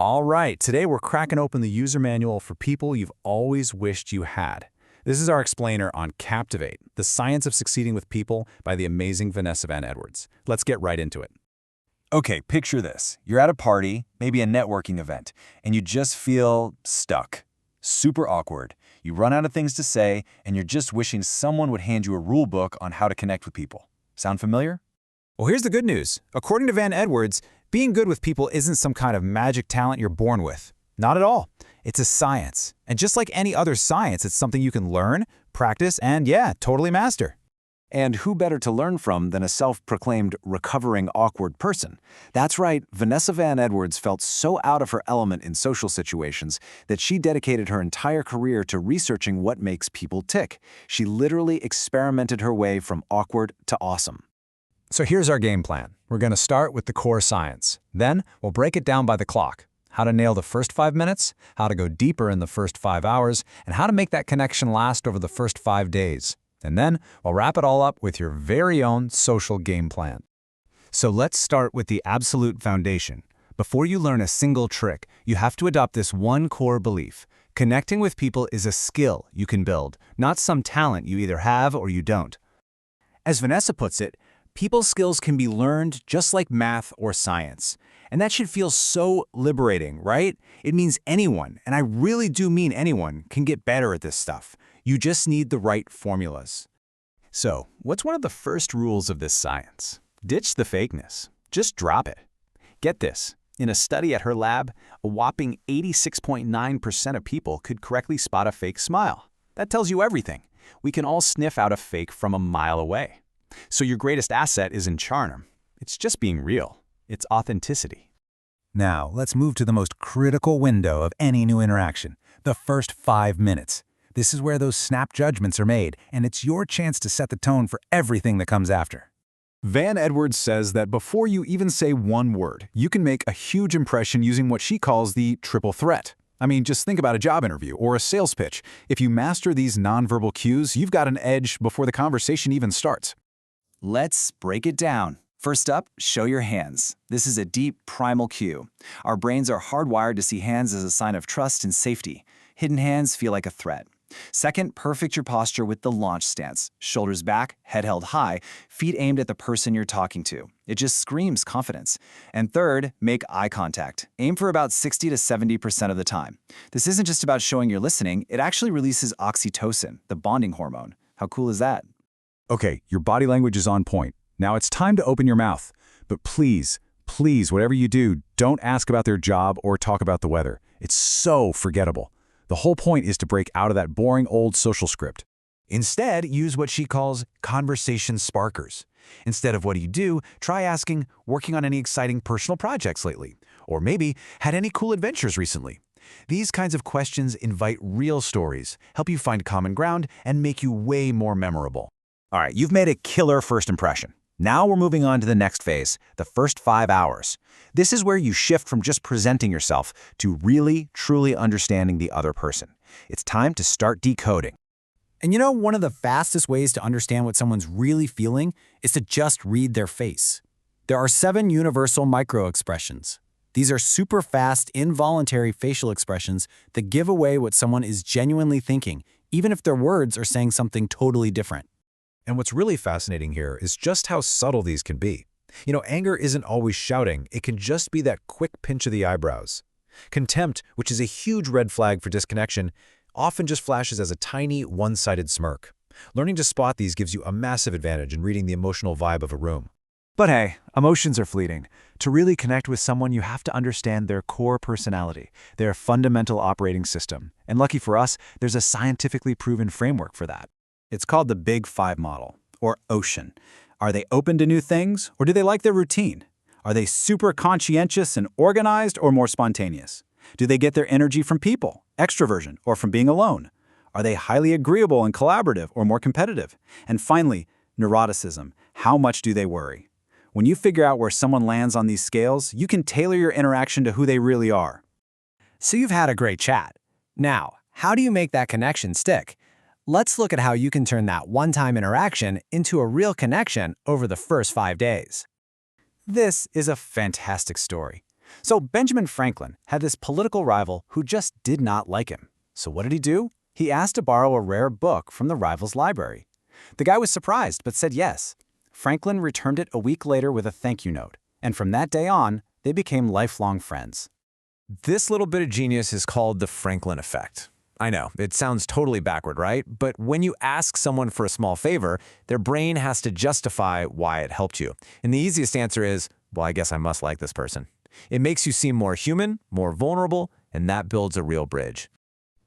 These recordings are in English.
All right, today we're cracking open the user manual for people you've always wished you had. This is our explainer on Captivate, the science of succeeding with people by the amazing Vanessa Van Edwards. Let's get right into it. Okay, picture this. You're at a party, maybe a networking event, and you just feel stuck. Super awkward. You run out of things to say, and you're just wishing someone would hand you a rule book on how to connect with people. Sound familiar? Well, here's the good news. According to Van Edwards, being good with people isn't some kind of magic talent you're born with. Not at all. It's a science. And just like any other science, it's something you can learn, practice, and totally master. And who better to learn from than a self-proclaimed recovering awkward person? That's right, Vanessa Van Edwards felt so out of her element in social situations that she dedicated her entire career to researching what makes people tick. She literally experimented her way from awkward to awesome. So here's our game plan. We're going to start with the core science. Then we'll break it down by the clock. How to nail the first 5 minutes, how to go deeper in the first 5 hours, and how to make that connection last over the first 5 days. And then we'll wrap it all up with your very own social game plan. So let's start with the absolute foundation. Before you learn a single trick, you have to adopt this one core belief. Connecting with people is a skill you can build, not some talent you either have or you don't. As Vanessa puts it, people skills can be learned just like math or science. And that should feel so liberating, right? It means anyone, and I really do mean anyone, can get better at this stuff. You just need the right formulas. So, what's one of the first rules of this science? Ditch the fakeness. Just drop it. Get this. In a study at her lab, a whopping 86.9% of people could correctly spot a fake smile. That tells you everything. We can all sniff out a fake from a mile away. So your greatest asset isn't charm. It's just being real. It's authenticity. Now, let's move to the most critical window of any new interaction, the first 5 minutes. This is where those snap judgments are made, and it's your chance to set the tone for everything that comes after. Van Edwards says that before you even say one word, you can make a huge impression using what she calls the triple threat. I mean, just think about a job interview or a sales pitch. If you master these nonverbal cues, you've got an edge before the conversation even starts. Let's break it down. First up, show your hands. This is a deep, primal cue. Our brains are hardwired to see hands as a sign of trust and safety. Hidden hands feel like a threat. Second, perfect your posture with the launch stance. Shoulders back, head held high, feet aimed at the person you're talking to. It just screams confidence. And third, make eye contact. Aim for about 60 to 70% of the time. This isn't just about showing you're listening, it actually releases oxytocin, the bonding hormone. How cool is that? Okay, your body language is on point. Now it's time to open your mouth. But please, whatever you do, don't ask about their job or talk about the weather. It's so forgettable. The whole point is to break out of that boring old social script. Instead, use what she calls conversation sparkers. Instead of what do you do, try asking, working on any exciting personal projects lately? Or maybe, had any cool adventures recently? These kinds of questions invite real stories, help you find common ground, and make you way more memorable. All right, you've made a killer first impression. Now we're moving on to the next phase, the first 5 hours. This is where you shift from just presenting yourself to really, truly understanding the other person. It's time to start decoding. And you know, one of the fastest ways to understand what someone's really feeling is to just read their face. There are 7 universal micro-expressions. These are super fast, involuntary facial expressions that give away what someone is genuinely thinking, even if their words are saying something totally different. And what's really fascinating here is just how subtle these can be. You know, anger isn't always shouting. It can just be that quick pinch of the eyebrows. Contempt, which is a huge red flag for disconnection, often just flashes as a tiny, one-sided smirk. Learning to spot these gives you a massive advantage in reading the emotional vibe of a room. But hey, emotions are fleeting. To really connect with someone, you have to understand their core personality, their fundamental operating system. And lucky for us, there's a scientifically proven framework for that. It's called the Big Five model, or OCEAN. Are they open to new things, or do they like their routine? Are they super conscientious and organized, or more spontaneous? Do they get their energy from people, extroversion, or from being alone? Are they highly agreeable and collaborative, or more competitive? And finally, neuroticism. How much do they worry? When you figure out where someone lands on these scales, you can tailor your interaction to who they really are. So you've had a great chat. Now, how do you make that connection stick? Let's look at how you can turn that one-time interaction into a real connection over the first 5 days. This is a fantastic story. So Benjamin Franklin had this political rival who just did not like him. So what did he do? He asked to borrow a rare book from the rival's library. The guy was surprised, but said yes. Franklin returned it a week later with a thank you note, and from that day on, they became lifelong friends. This little bit of genius is called the Franklin effect. I know, it sounds totally backward, right? But when you ask someone for a small favor, their brain has to justify why it helped you. And the easiest answer is, well, I guess I must like this person. It makes you seem more human, more vulnerable, and that builds a real bridge.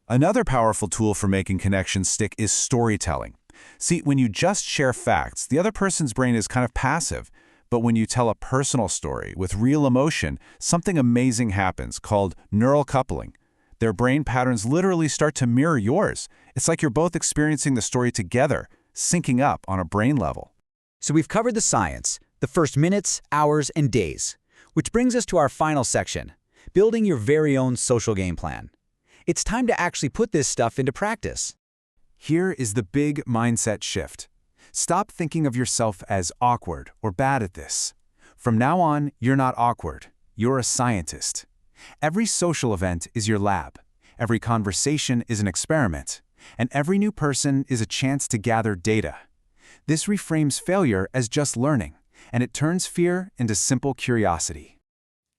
Another powerful tool for making connections stick is storytelling. See, when you just share facts, the other person's brain is kind of passive. But when you tell a personal story with real emotion, something amazing happens called neural coupling. Their brain patterns literally start to mirror yours. It's like you're both experiencing the story together, syncing up on a brain level. So we've covered the science, the first minutes, hours, and days, which brings us to our final section, building your very own social game plan. It's time to actually put this stuff into practice. Here is the big mindset shift. Stop thinking of yourself as awkward or bad at this. From now on, you're not awkward. You're a scientist. Every social event is your lab. Every conversation is an experiment. And every new person is a chance to gather data. This reframes failure as just learning, and it turns fear into simple curiosity.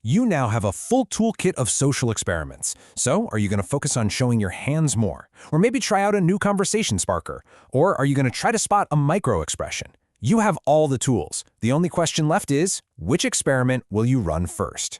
You now have a full toolkit of social experiments. So, are you going to focus on showing your hands more? Or maybe try out a new conversation sparker? Or are you going to try to spot a micro-expression? You have all the tools. The only question left is, which experiment will you run first?